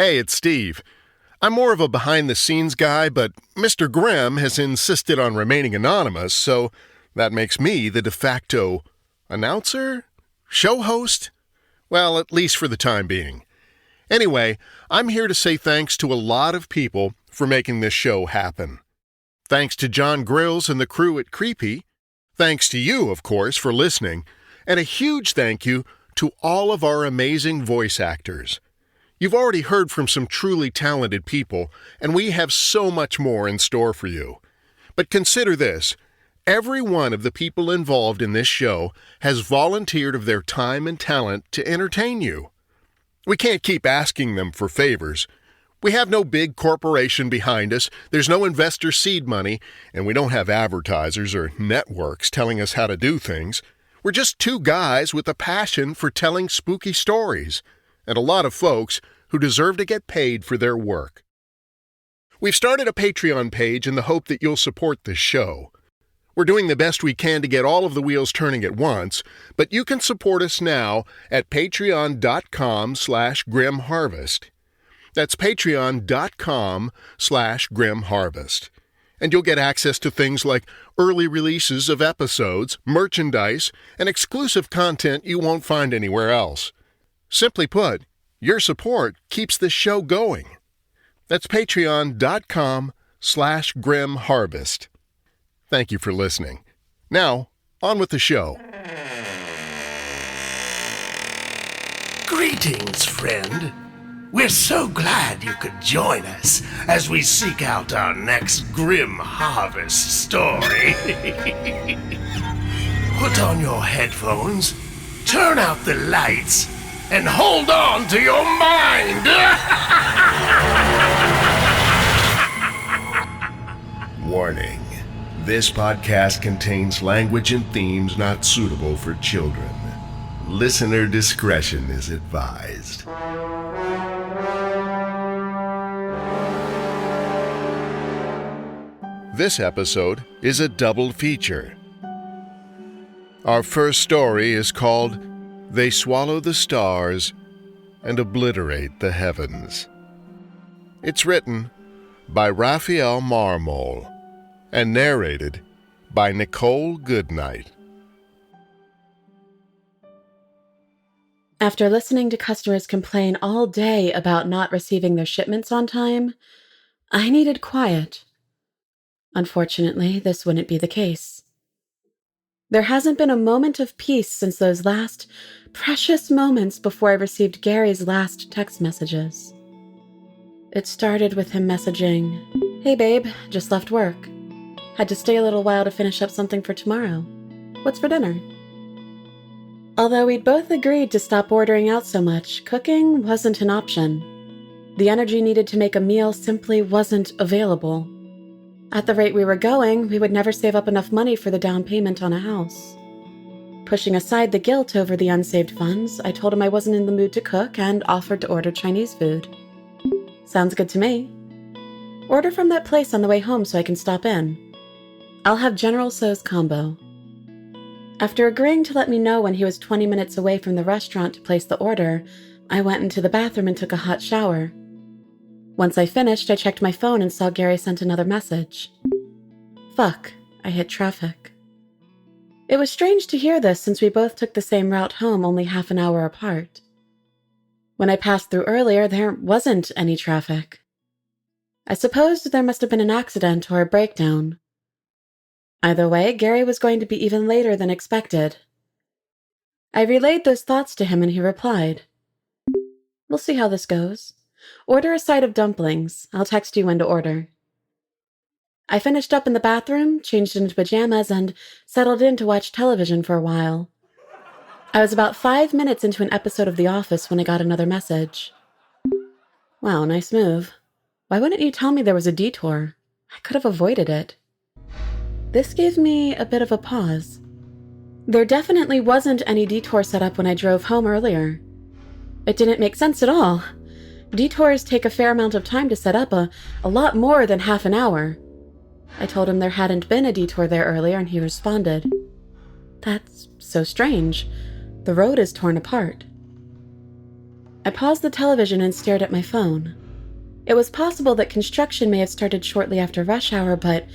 Hey, it's Steve. I'm more of a behind-the-scenes guy, but Mr. Grimm has insisted on remaining anonymous, so that makes me the de facto announcer? Show host? Well, at least for the time being. Anyway, I'm here to say thanks to a lot of people for making this show happen. Thanks to John Grills and the crew at Creepy. Thanks to you, of course, for listening. And a huge thank you to all of our amazing voice actors. You've already heard from some truly talented people, and we have so much more in store for you. But consider this. Every one of the people involved in this show has volunteered of their time and talent to entertain you. We can't keep asking them for favors. We have no big corporation behind us, there's no investor seed money, and we don't have advertisers or networks telling us how to do things. We're just two guys with a passion for telling spooky stories, and a lot of folks who deserve to get paid for their work. We've started a Patreon page in the hope that you'll support this show. We're doing the best we can to get all of the wheels turning at once, but you can support us now at patreon.com/grimharvest. That's patreon.com/grimharvest. And you'll get access to things like early releases of episodes, merchandise, and exclusive content you won't find anywhere else. Simply put, your support keeps this show going. That's patreon.com/grimharvest. Thank you for listening. Now, on with the show. Greetings, friend. We're so glad you could join us as we seek out our next grim harvest story. Put on your headphones, turn out the lights, and hold on to your mind! Warning. This podcast contains language and themes not suitable for children. Listener discretion is advised. This episode is a double feature. Our first story is called They Swallow the Stars and Obliterate the Heavens. It's written by Raphael Marmol and narrated by Nicole Goodnight. After listening to customers complain all day about not receiving their shipments on time, I needed quiet. Unfortunately, this wouldn't be the case. There hasn't been a moment of peace since those last precious moments before I received Gary's last text messages. It started with him messaging, "Hey babe, just left work. Had to stay a little while to finish up something for tomorrow. What's for dinner?" Although we'd both agreed to stop ordering out so much, cooking wasn't an option. The energy needed to make a meal simply wasn't available. At the rate we were going, we would never save up enough money for the down payment on a house. Pushing aside the guilt over the unsaved funds, I told him I wasn't in the mood to cook and offered to order Chinese food. "Sounds good to me. Order from that place on the way home so I can stop in. I'll have General Tso's combo." After agreeing to let me know when he was 20 minutes away from the restaurant to place the order, I went into the bathroom and took a hot shower. Once I finished, I checked my phone and saw Gary sent another message. Fuck, I hit traffic. It was strange to hear this since we both took the same route home only half an hour apart. When I passed through earlier, there wasn't any traffic. I supposed there must have been an accident or a breakdown. Either way, Gary was going to be even later than expected. I relayed those thoughts to him and he replied, "We'll see how this goes. Order a side of dumplings. I'll text you when to order." I finished up in the bathroom, changed into pajamas, and settled in to watch television for a while. I was about 5 minutes into an episode of The Office when I got another message. "Wow, nice move. Why wouldn't you tell me there was a detour? I could have avoided it." This gave me a bit of a pause. There definitely wasn't any detour set up when I drove home earlier. It didn't make sense at all. Detours take a fair amount of time to set up, a lot more than half an hour. I told him there hadn't been a detour there earlier, and he responded, "That's so strange. The road is torn apart." I paused the television and stared at my phone. It was possible that construction may have started shortly after rush hour, but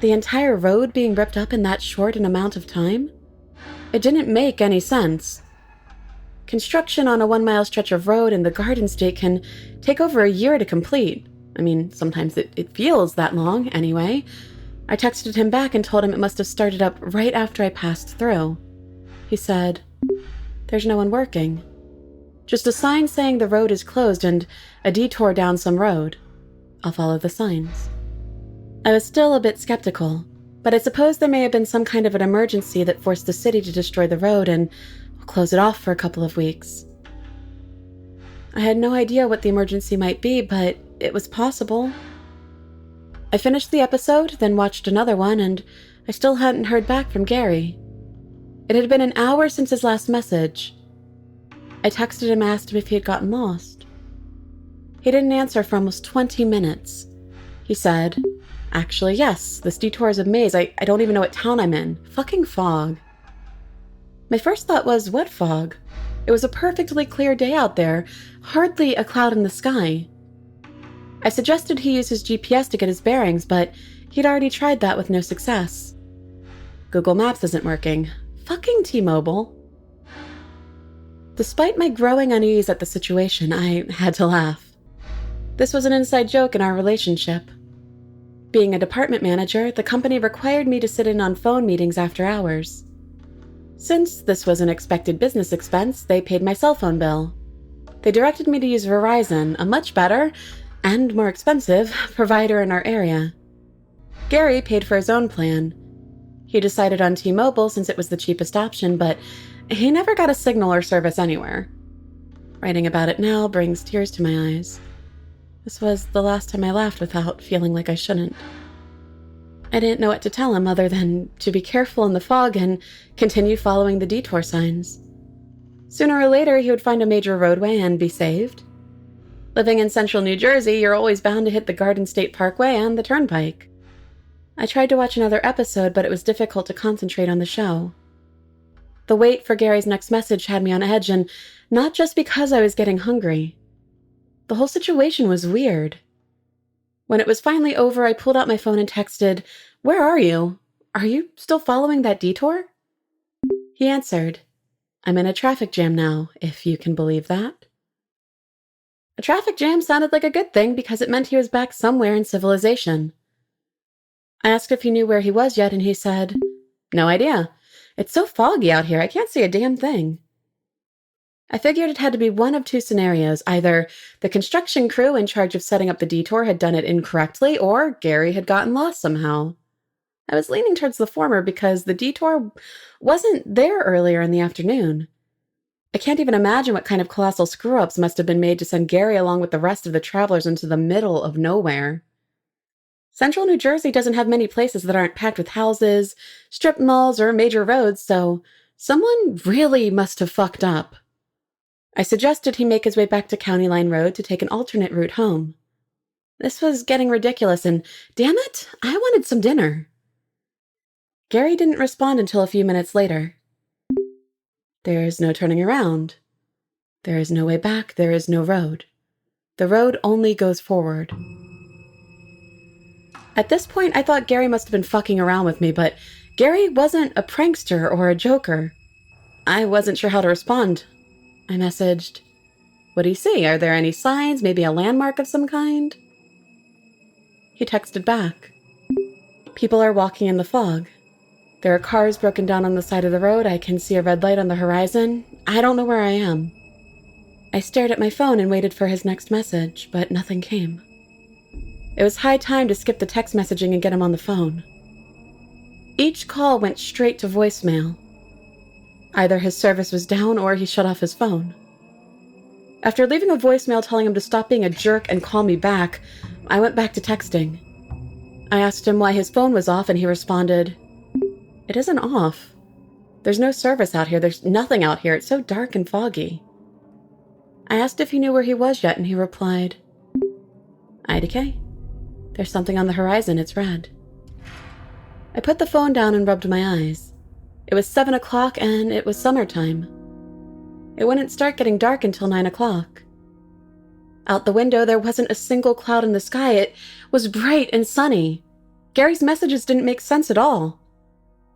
the entire road being ripped up in that short an amount of time? It didn't make any sense. Construction on a 1-mile stretch of road in the Garden State can take over a year to complete. I mean, sometimes it feels that long, anyway. I texted him back and told him it must have started up right after I passed through. He said, "There's no one working. Just a sign saying the road is closed and a detour down some road. I'll follow the signs." I was still a bit skeptical, but I suppose there may have been some kind of an emergency that forced the city to destroy the road and close it off for a couple of weeks. I had no idea what the emergency might be, but it was possible. I finished the episode, then watched another one, and I still hadn't heard back from Gary. It had been an hour since his last message. I texted him, asked him if he had gotten lost. He didn't answer for almost 20 minutes. He said, "Actually, yes, this detour is a maze. I don't even know what town I'm in. Fucking fog." My first thought was, what fog? It was a perfectly clear day out there, hardly a cloud in the sky. I suggested he use his GPS to get his bearings, but he'd already tried that with no success. Google Maps isn't working. Fucking T-Mobile. Despite my growing unease at the situation, I had to laugh. This was an inside joke in our relationship. Being a department manager, the company required me to sit in on phone meetings after hours. Since this was an expected business expense, they paid my cell phone bill. They directed me to use Verizon, a much better, and more expensive, provider in our area. Gary paid for his own plan. He decided on T-Mobile since it was the cheapest option, but he never got a signal or service anywhere. Writing about it now brings tears to my eyes. This was the last time I laughed without feeling like I shouldn't. I didn't know what to tell him other than to be careful in the fog and continue following the detour signs. Sooner or later, he would find a major roadway and be saved. Living in central New Jersey, you're always bound to hit the Garden State Parkway and the Turnpike. I tried to watch another episode, but it was difficult to concentrate on the show. The wait for Gary's next message had me on edge, and not just because I was getting hungry. The whole situation was weird. When it was finally over, I pulled out my phone and texted, "Where are you? Are you still following that detour?" He answered, "I'm in a traffic jam now, if you can believe that." A traffic jam sounded like a good thing because it meant he was back somewhere in civilization. I asked if he knew where he was yet, and he said, "No idea. It's so foggy out here, I can't see a damn thing." I figured it had to be one of two scenarios. Either the construction crew in charge of setting up the detour had done it incorrectly, or Gary had gotten lost somehow. I was leaning towards the former because the detour wasn't there earlier in the afternoon. I can't even imagine what kind of colossal screw-ups must have been made to send Gary along with the rest of the travelers into the middle of nowhere. Central New Jersey doesn't have many places that aren't packed with houses, strip malls, or major roads, so someone really must have fucked up. I suggested he make his way back to County Line Road to take an alternate route home. This was getting ridiculous, and damn it, I wanted some dinner. Gary didn't respond until a few minutes later. "There is no turning around. There is no way back. There is no road. The road only goes forward." At this point, I thought Gary must have been fucking around with me, but Gary wasn't a prankster or a joker. I wasn't sure how to respond. I messaged, "What do you see? Are there any signs, maybe a landmark of some kind?" He texted back, "People are walking in the fog. There are cars broken down on the side of the road. I can see a red light on the horizon. I don't know where I am." I stared at my phone and waited for his next message, but nothing came. It was high time to skip the text messaging and get him on the phone. Each call went straight to voicemail. Either his service was down or he shut off his phone. After leaving a voicemail telling him to stop being a jerk and call me back, I went back to texting. I asked him why his phone was off, and he responded, "It isn't off. There's no service out here. There's nothing out here. It's so dark and foggy." I asked if he knew where he was yet, and he replied, "IDK. There's something on the horizon. It's red." I put the phone down and rubbed my eyes. It was 7 o'clock, and it was summertime. It wouldn't start getting dark until 9 o'clock. Out the window, there wasn't a single cloud in the sky. It was bright and sunny. Gary's messages didn't make sense at all.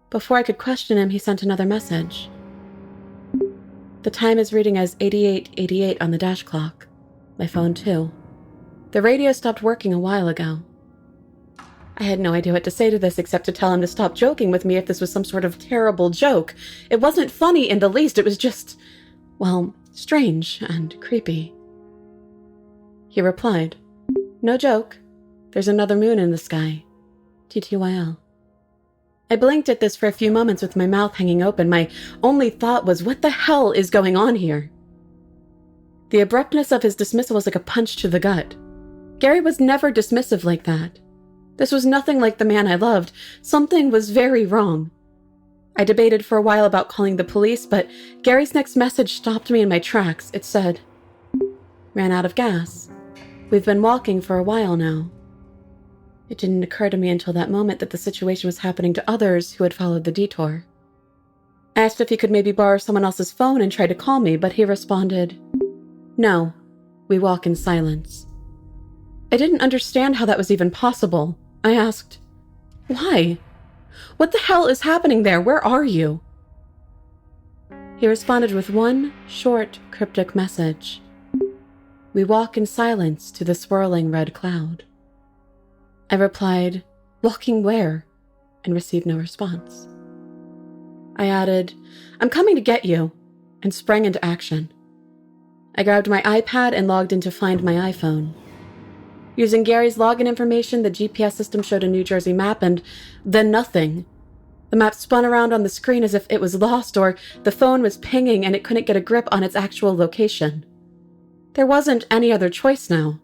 Before I could question him, he sent another message. The time is reading as 88:88 on the dash clock. My phone, too. The radio stopped working a while ago. I had no idea what to say to this except to tell him to stop joking with me if this was some sort of terrible joke. It wasn't funny in the least. It was just, well, strange and creepy. He replied, "No joke. There's another moon in the sky. TTYL." I blinked at this for a few moments with my mouth hanging open. My only thought was, what the hell is going on here? The abruptness of his dismissal was like a punch to the gut. Gary was never dismissive like that. This was nothing like the man I loved. Something was very wrong. I debated for a while about calling the police, but Gary's next message stopped me in my tracks. It said, "Ran out of gas. We've been walking for a while now." It didn't occur to me until that moment that the situation was happening to others who had followed the detour. I asked if he could maybe borrow someone else's phone and try to call me, but he responded, "No, we walk in silence." I didn't understand how that was even possible. I asked, "Why? What the hell is happening there? Where are you?" He responded with one short, cryptic message. "We walk in silence to the swirling red cloud." I replied, "Walking where?" and received no response. I added, "I'm coming to get you," and sprang into action. I grabbed my iPad and logged in to find my iPhone. Using Gary's login information, the GPS system showed a New Jersey map and then nothing. The map spun around on the screen as if it was lost or the phone was pinging and it couldn't get a grip on its actual location. There wasn't any other choice now.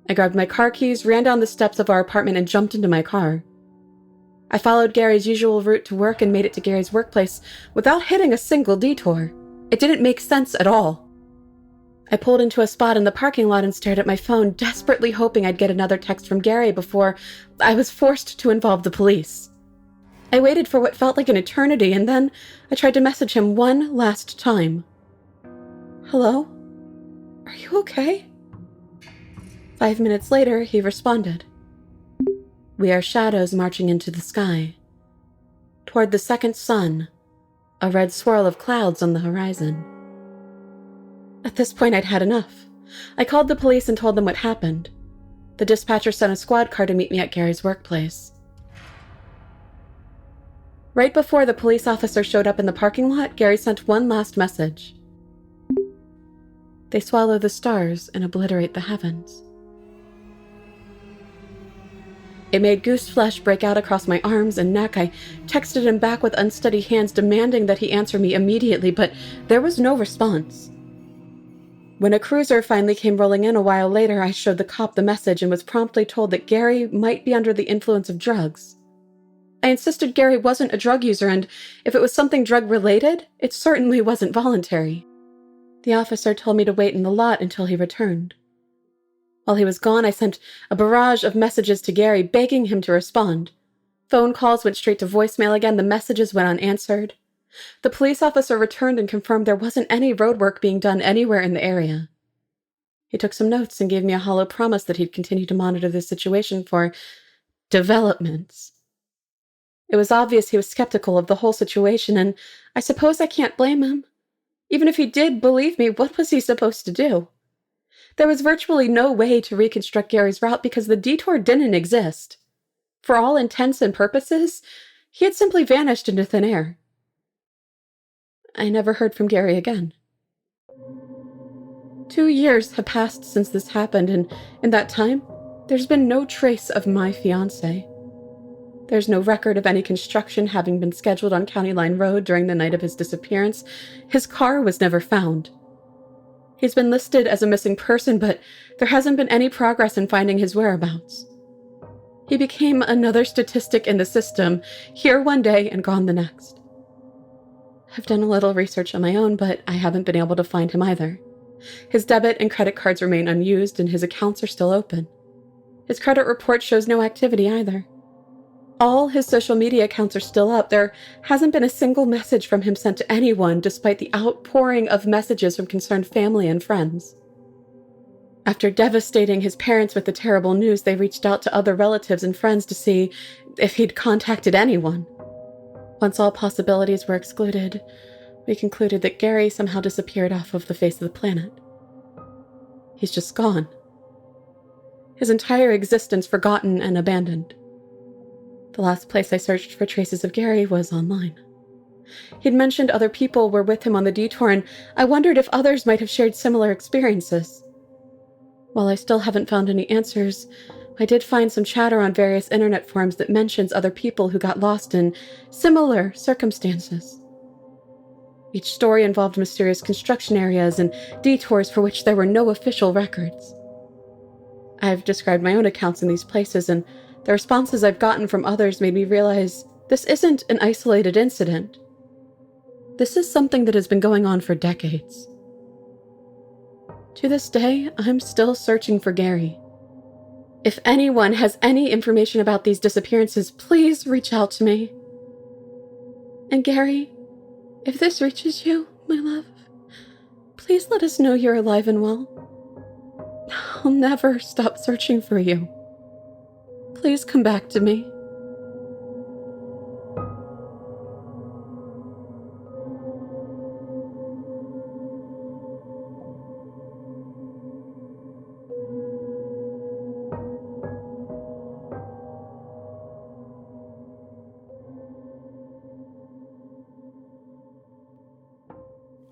I grabbed my car keys, ran down the steps of our apartment, and jumped into my car. I followed Gary's usual route to work and made it to Gary's workplace without hitting a single detour. It didn't make sense at all. I pulled into a spot in the parking lot and stared at my phone, desperately hoping I'd get another text from Gary before I was forced to involve the police. I waited for what felt like an eternity, and then I tried to message him one last time. "Hello? Are you okay?" 5 minutes later, he responded. "We are shadows marching into the sky. Toward the second sun, a red swirl of clouds on the horizon." At this point, I'd had enough. I called the police and told them what happened. The dispatcher sent a squad car to meet me at Gary's workplace. Right before the police officer showed up in the parking lot, Gary sent one last message. "They swallow the stars and obliterate the heavens." It made goose flesh break out across my arms and neck. I texted him back with unsteady hands, demanding that he answer me immediately, but there was no response. When a cruiser finally came rolling in a while later, I showed the cop the message and was promptly told that Gary might be under the influence of drugs. I insisted Gary wasn't a drug user, and if it was something drug-related, it certainly wasn't voluntary. The officer told me to wait in the lot until he returned. While he was gone, I sent a barrage of messages to Gary, begging him to respond. Phone calls went straight to voicemail again. The messages went unanswered. The police officer returned and confirmed there wasn't any road work being done anywhere in the area. He took some notes and gave me a hollow promise that he'd continue to monitor the situation for developments. It was obvious he was skeptical of the whole situation, and I suppose I can't blame him. Even if he did believe me, what was he supposed to do? There was virtually no way to reconstruct Gary's route because the detour didn't exist. For all intents and purposes, he had simply vanished into thin air. I never heard from Gary again. 2 years have passed since this happened, and in that time, there's been no trace of my fiancé. There's no record of any construction having been scheduled on County Line Road during the night of his disappearance. His car was never found. He's been listed as a missing person, but there hasn't been any progress in finding his whereabouts. He became another statistic in the system, here one day and gone the next. I've done a little research on my own, but I haven't been able to find him either. His debit and credit cards remain unused, and his accounts are still open. His credit report shows no activity either. All his social media accounts are still up. There hasn't been a single message from him sent to anyone, despite the outpouring of messages from concerned family and friends. After devastating his parents with the terrible news, they reached out to other relatives and friends to see if he'd contacted anyone. Once all possibilities were excluded, we concluded that Gary somehow disappeared off of the face of the planet. He's just gone. His entire existence forgotten and abandoned. The last place I searched for traces of Gary was online. He'd mentioned other people were with him on the detour, and I wondered if others might have shared similar experiences. While I still haven't found any answers, I did find some chatter on various internet forums that mentions other people who got lost in similar circumstances. Each story involved mysterious construction areas and detours for which there were no official records. I've described my own accounts in these places, and the responses I've gotten from others made me realize this isn't an isolated incident. This is something that has been going on for decades. To this day, I'm still searching for Gary. If anyone has any information about these disappearances, please reach out to me. And Gary, if this reaches you, my love, please let us know you're alive and well. I'll never stop searching for you. Please come back to me.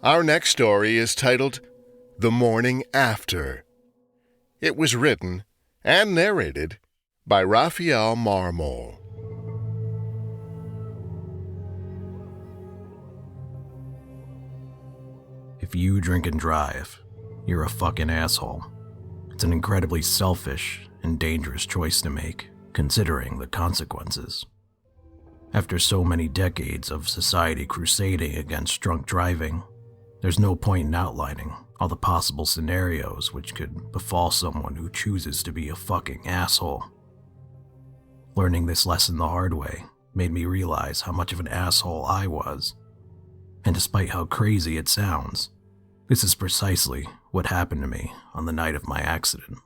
Our next story is titled The Morning After. It was written and narrated by Raphael Marmol. If you drink and drive, you're a fucking asshole. It's an incredibly selfish and dangerous choice to make, considering the consequences. After so many decades of society crusading against drunk driving, there's no point in outlining all the possible scenarios which could befall someone who chooses to be a fucking asshole. Learning this lesson the hard way made me realize how much of an asshole I was. And despite how crazy it sounds, this is precisely what happened to me on the night of my accident.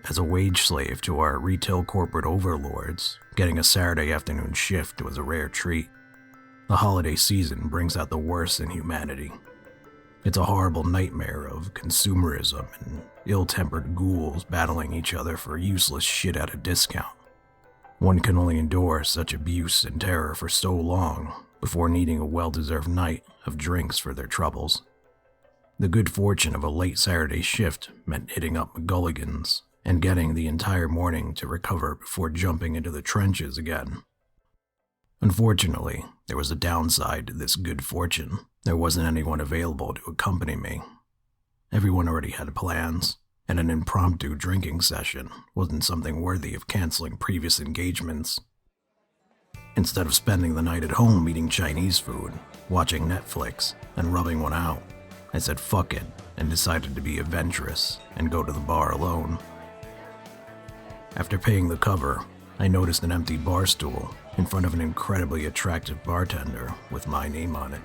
As a wage slave to our retail corporate overlords, getting a Saturday afternoon shift was a rare treat. The holiday season brings out the worst in humanity. It's a horrible nightmare of consumerism and ill-tempered ghouls battling each other for useless shit at a discount. One can only endure such abuse and terror for so long before needing a well-deserved night of drinks for their troubles. The good fortune of a late Saturday shift meant hitting up McGulligan's and getting the entire morning to recover before jumping into the trenches again. Unfortunately, there was a downside to this good fortune. There wasn't anyone available to accompany me. Everyone already had plans, and an impromptu drinking session wasn't something worthy of canceling previous engagements. Instead of spending the night at home eating Chinese food, watching Netflix, and rubbing one out, I said fuck it and decided to be adventurous and go to the bar alone. After paying the cover, I noticed an empty bar stool in front of an incredibly attractive bartender with my name on it.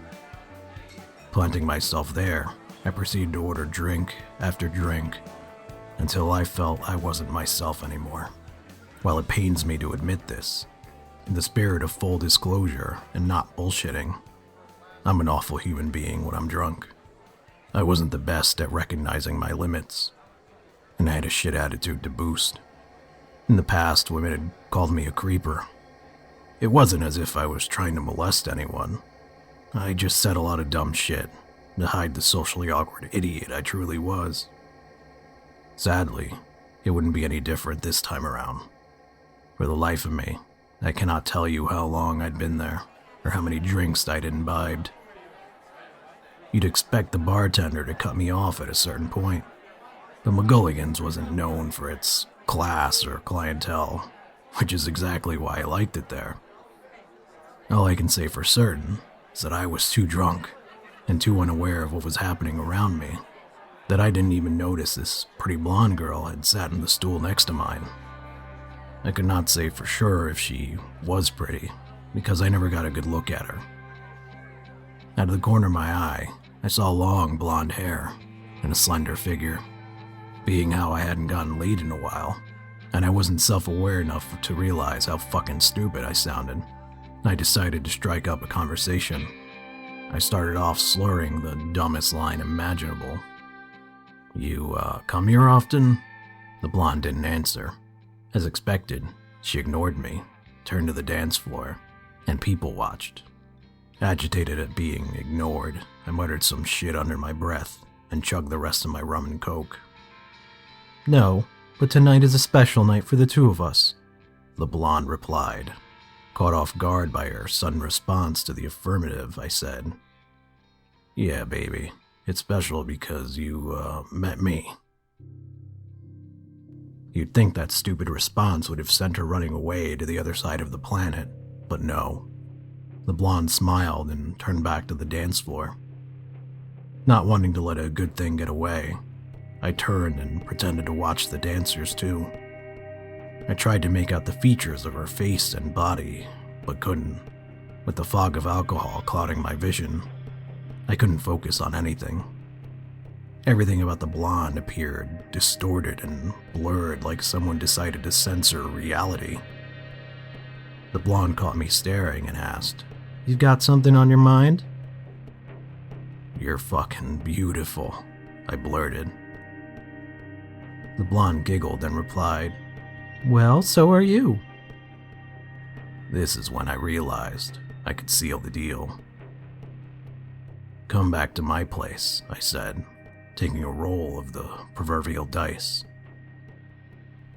Planting myself there, I proceeded to order drink after drink until I felt I wasn't myself anymore. While it pains me to admit this, in the spirit of full disclosure and not bullshitting, I'm an awful human being when I'm drunk. I wasn't the best at recognizing my limits, and I had a shit attitude to boost. In the past, women had called me a creeper. It wasn't as if I was trying to molest anyone. I just said a lot of dumb shit to hide the socially awkward idiot I truly was. Sadly, it wouldn't be any different this time around. For the life of me, I cannot tell you how long I'd been there, or how many drinks I'd imbibed. You'd expect the bartender to cut me off at a certain point, but McGulligan's wasn't known for its class or clientele, which is exactly why I liked it there. All I can say for certain is that I was too drunk and too unaware of what was happening around me that I didn't even notice this pretty blonde girl had sat in the stool next to mine. I could not say for sure if she was pretty, because I never got a good look at her. Out of the corner of my eye, I saw long blonde hair and a slender figure, Being how I hadn't gotten laid in a while, and I wasn't self-aware enough to realize how fucking stupid I sounded, I decided to strike up a conversation. I started off slurring the dumbest line imaginable. "You, come here often?" The blonde didn't answer. As expected, she ignored me, turned to the dance floor, and people watched. Agitated at being ignored, I muttered some shit under my breath and chugged the rest of my rum and coke. "No, but tonight is a special night for the two of us," the blonde replied. Caught off guard by her sudden response to the affirmative, I said, "Yeah, baby, it's special because you, met me." You'd think that stupid response would have sent her running away to the other side of the planet, but no. The blonde smiled and turned back to the dance floor. Not wanting to let a good thing get away, I turned and pretended to watch the dancers too. I tried to make out the features of her face and body, but couldn't. With the fog of alcohol clouding my vision, I couldn't focus on anything. Everything about the blonde appeared distorted and blurred, like someone decided to censor reality. The blonde caught me staring and asked, "You've got something on your mind?" "You're fucking beautiful," I blurted. The blonde giggled and replied, "Well, so are you." This is when I realized I could seal the deal. "Come back to my place," I said, taking a roll of the proverbial dice.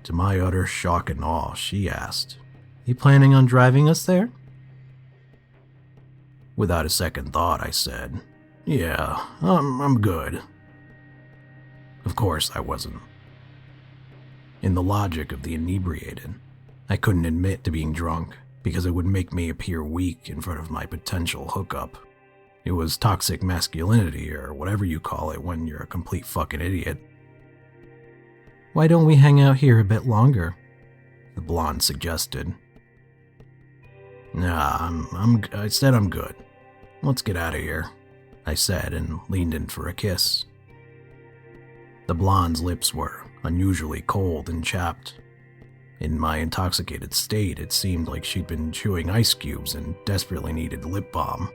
To my utter shock and awe, she asked, "You planning on driving us there?" Without a second thought, I said, "Yeah, I'm good." Of course I wasn't. In the logic of the inebriated, I couldn't admit to being drunk because it would make me appear weak in front of my potential hookup. It was toxic masculinity, or whatever you call it when you're a complete fucking idiot. "Why don't we hang out here a bit longer?" the blonde suggested. "Nah, I said I'm good. Let's get out of here," I said and leaned in for a kiss. The blonde's lips were unusually cold and chapped. In my intoxicated state, it seemed like she'd been chewing ice cubes and desperately needed lip balm.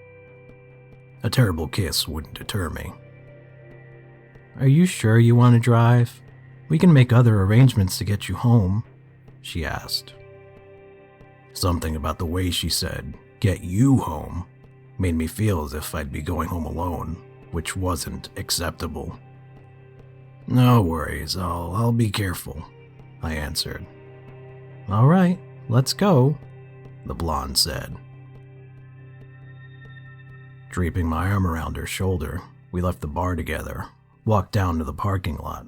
A terrible kiss wouldn't deter me. "Are you sure you want to drive? We can make other arrangements to get you home," she asked. Something about the way she said, "get you home," made me feel as if I'd be going home alone, which wasn't acceptable. "No worries, I'll be careful," I answered. "All right, let's go," the blonde said. Draping my arm around her shoulder, we left the bar together, walked down to the parking lot,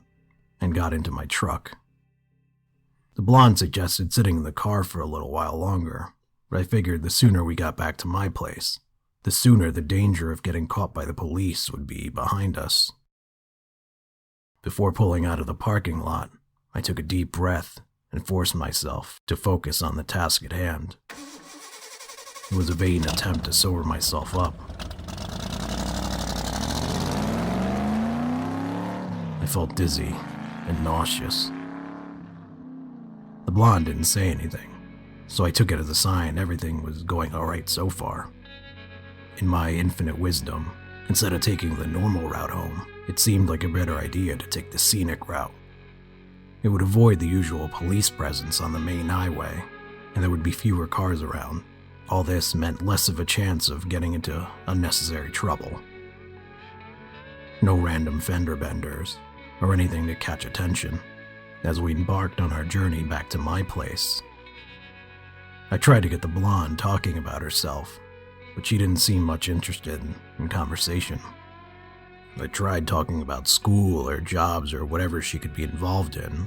and got into my truck. The blonde suggested sitting in the car for a little while longer, but I figured the sooner we got back to my place, the sooner the danger of getting caught by the police would be behind us. Before pulling out of the parking lot, I took a deep breath and forced myself to focus on the task at hand. It was a vain attempt to sober myself up. I felt dizzy and nauseous. The blonde didn't say anything, so I took it as a sign everything was going alright so far. In my infinite wisdom, instead of taking the normal route home, it seemed like a better idea to take the scenic route. It would avoid the usual police presence on the main highway, and there would be fewer cars around. All this meant less of a chance of getting into unnecessary trouble. No random fender benders, or anything to catch attention, as we embarked on our journey back to my place. I tried to get the blonde talking about herself, but she didn't seem much interested in conversation. I tried talking about school or jobs or whatever she could be involved in,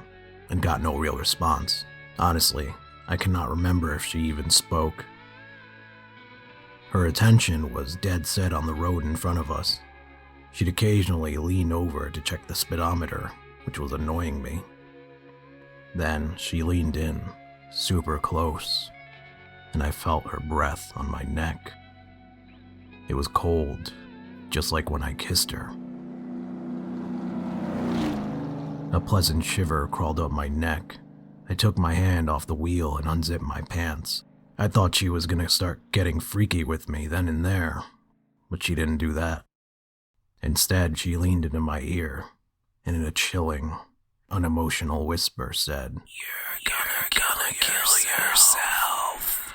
and got no real response. Honestly, I cannot remember if she even spoke. Her attention was dead set on the road in front of us. She'd occasionally lean over to check the speedometer, which was annoying me. Then she leaned in, super close, and I felt her breath on my neck. It was cold, just like when I kissed her. A pleasant shiver crawled up my neck. I took my hand off the wheel and unzipped my pants. I thought she was gonna start getting freaky with me then and there, but she didn't do that. Instead, she leaned into my ear and in a chilling, unemotional whisper said, You're gonna kill yourself.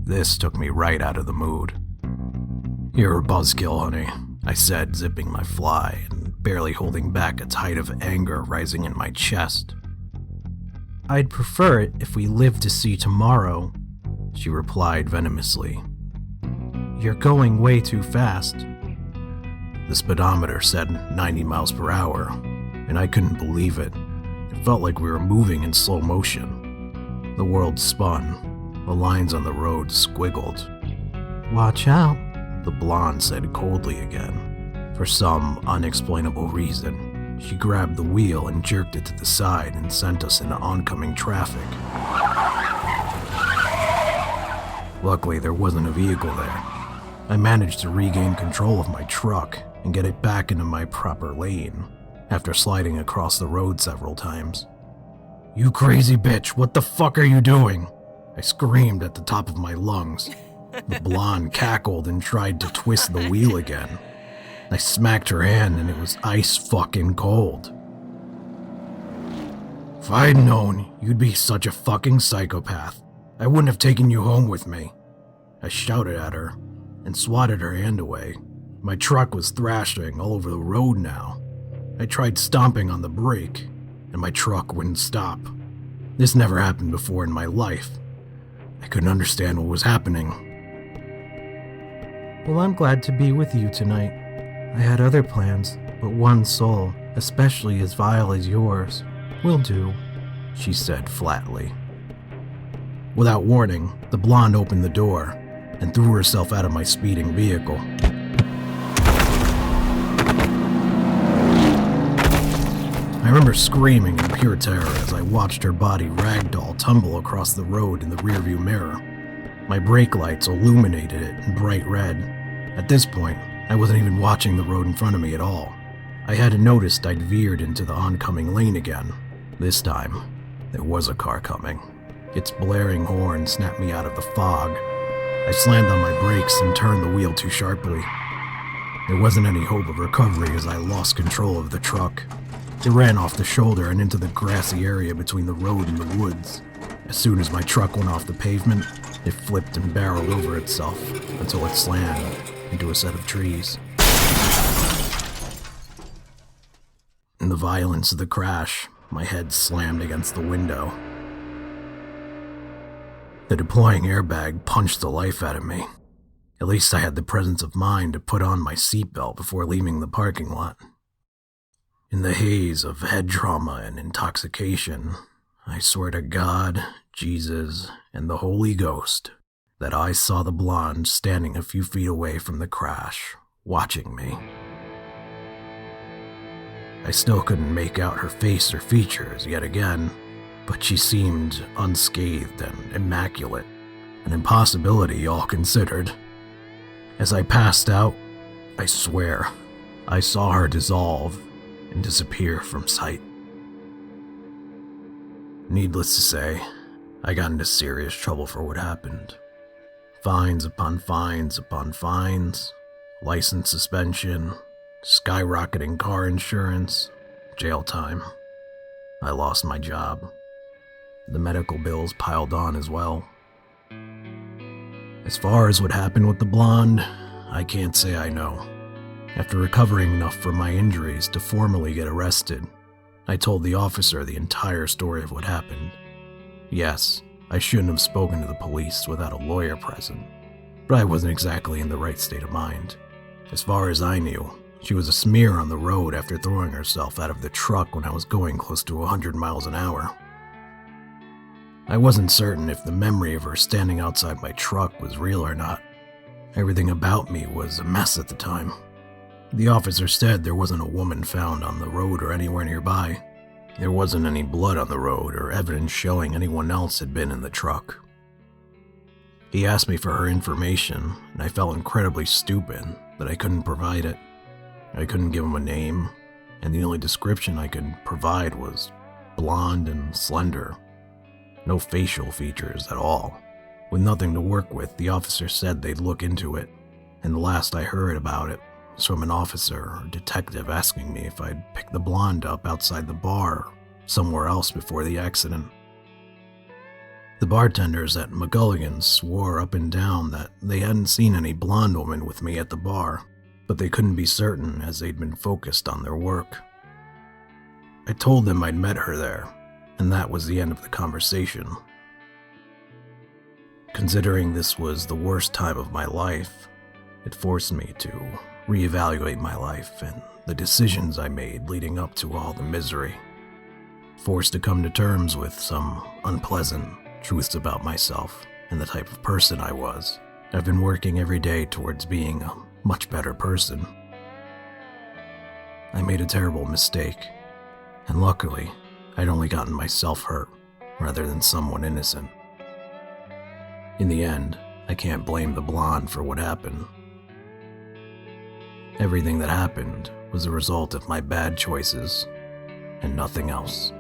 This took me right out of the mood. You're a buzzkill, honey, I said, zipping my fly and barely holding back a tide of anger rising in my chest. I'd prefer it if we lived to see tomorrow, she replied venomously. You're going way too fast. The speedometer said 90 miles per hour, and I couldn't believe it. It felt like we were moving in slow motion. The world spun. The lines on the road squiggled. Watch out, the blonde said coldly again. For some unexplainable reason, she grabbed the wheel and jerked it to the side and sent us into oncoming traffic. Luckily, there wasn't a vehicle there. I managed to regain control of my truck and get it back into my proper lane after sliding across the road several times. You crazy bitch, what the fuck are you doing? I screamed at the top of my lungs. The blonde cackled and tried to twist the wheel again. I smacked her hand and it was ice fucking cold. If I'd known you'd be such a fucking psychopath, I wouldn't have taken you home with me. I shouted at her and swatted her hand away. My truck was thrashing all over the road now. I tried stomping on the brake, and my truck wouldn't stop. This never happened before in my life. I couldn't understand what was happening. Well, I'm glad to be with you tonight. I had other plans, but one soul, especially as vile as yours, will do, she said flatly. Without warning, the blonde opened the door and threw herself out of my speeding vehicle. I remember screaming in pure terror as I watched her body ragdoll tumble across the road in the rearview mirror. My brake lights illuminated it in bright red. At this point, I wasn't even watching the road in front of me at all. I hadn't noticed I'd veered into the oncoming lane again. This time, there was a car coming. Its blaring horn snapped me out of the fog. I slammed on my brakes and turned the wheel too sharply. There wasn't any hope of recovery as I lost control of the truck. It ran off the shoulder and into the grassy area between the road and the woods. As soon as my truck went off the pavement, it flipped and barreled over itself until it slammed into a set of trees. In the violence of the crash, my head slammed against the window. The deploying airbag punched the life out of me. At least I had the presence of mind to put on my seatbelt before leaving the parking lot. In the haze of head trauma and intoxication, I swear to God, Jesus, and the Holy Ghost that I saw the blonde standing a few feet away from the crash, watching me. I still couldn't make out her face or features yet again, but she seemed unscathed and immaculate, an impossibility all considered. As I passed out, I swear, I saw her dissolve and disappear from sight. Needless to say, I got into serious trouble for what happened. Fines upon fines upon fines, license suspension, skyrocketing car insurance, jail time. I lost my job. The medical bills piled on as well. As far as what happened with the blonde, I can't say I know. After recovering enough from my injuries to formally get arrested, I told the officer the entire story of what happened. Yes, I shouldn't have spoken to the police without a lawyer present, but I wasn't exactly in the right state of mind. As far as I knew, she was a smear on the road after throwing herself out of the truck when I was going close to 100 miles an hour. I wasn't certain if the memory of her standing outside my truck was real or not. Everything about me was a mess at the time. The officer said there wasn't a woman found on the road or anywhere nearby. There wasn't any blood on the road or evidence showing anyone else had been in the truck. He asked me for her information, and I felt incredibly stupid that I couldn't provide it. I couldn't give him a name, and the only description I could provide was blonde and slender. No facial features at all. With nothing to work with, the officer said they'd look into it, and the last I heard about it was from an officer or detective asking me if I'd picked the blonde up outside the bar or somewhere else before the accident. The bartenders at McGulligan's swore up and down that they hadn't seen any blonde woman with me at the bar, but they couldn't be certain as they'd been focused on their work. I told them I'd met her there, and that was the end of the conversation. Considering this was the worst time of my life, it forced me to reevaluate my life and the decisions I made leading up to all the misery. Forced to come to terms with some unpleasant truths about myself and the type of person I was. I've been working every day towards being a much better person. I made a terrible mistake, and luckily, I'd only gotten myself hurt rather than someone innocent. In the end, I can't blame the blonde for what happened. Everything that happened was a result of my bad choices and nothing else.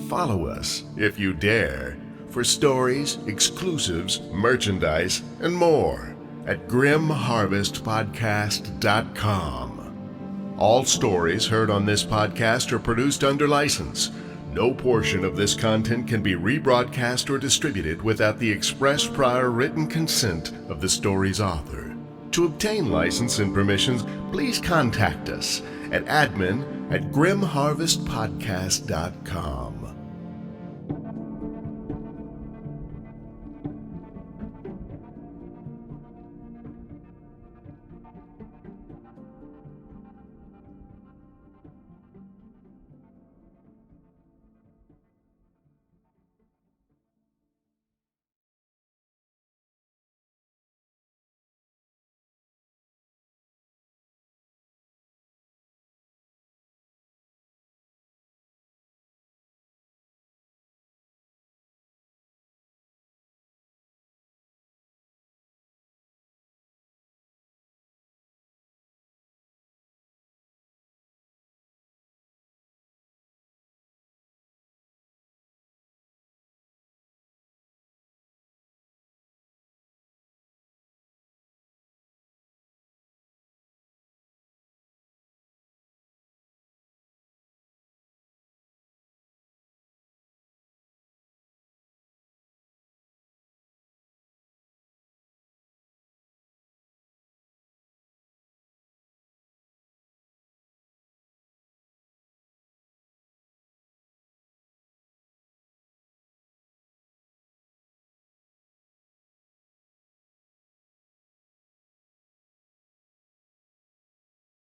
Follow us, if you dare, for stories, exclusives, merchandise, and more at grimharvestpodcast.com. All stories heard on this podcast are produced under license. No portion of this content can be rebroadcast or distributed without the express prior written consent of the story's author. To obtain license and permissions, please contact us at admin@grimharvestpodcast.com.